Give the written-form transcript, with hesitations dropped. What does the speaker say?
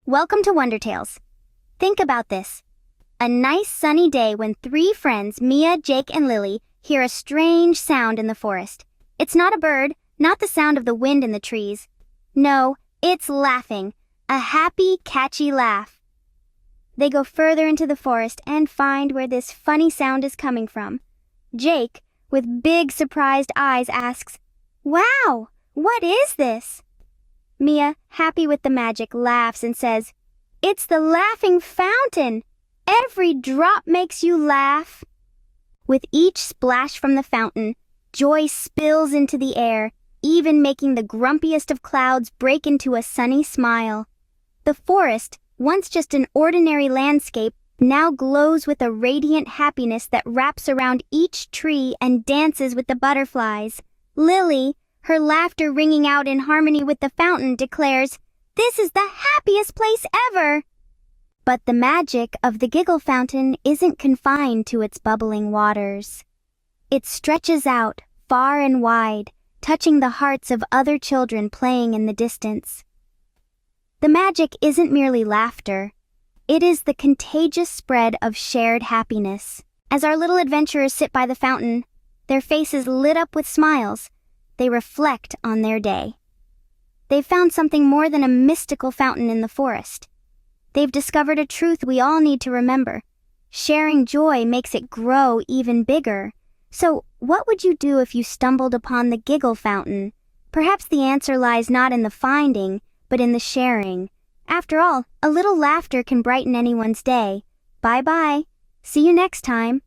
Welcome to Wonder Tales. Think about this. A nice sunny day when three friends, Mia, Jake, and Lily, hear a strange sound in the forest. It's not a bird, not the sound of the wind in the trees. No, it's laughing. A happy, catchy laugh. They go further into the forest and find where this funny sound is coming from. Jake, with big surprised eyes, asks, "Wow, what is this?" Mia, happy with the magic, laughs and says, "It's the laughing fountain! Every drop makes you laugh!" With each splash from the fountain, joy spills into the air, even making the grumpiest of clouds break into a sunny smile. The forest, once just an ordinary landscape, now glows with a radiant happiness that wraps around each tree and dances with the butterflies. Lily, her laughter ringing out in harmony with the fountain, declares, "This is the happiest place ever!" But the magic of the Giggle Fountain isn't confined to its bubbling waters. It stretches out far and wide, touching the hearts of other children playing in the distance. The magic isn't merely laughter. It is the contagious spread of shared happiness. As our little adventurers sit by the fountain, their faces lit up with smiles, they reflect on their day. They've found something more than a mystical fountain in the forest. They've discovered a truth we all need to remember. Sharing joy makes it grow even bigger. So, what would you do if you stumbled upon the Giggle Fountain? Perhaps the answer lies not in the finding, but in the sharing. After all, a little laughter can brighten anyone's day. Bye-bye. See you next time.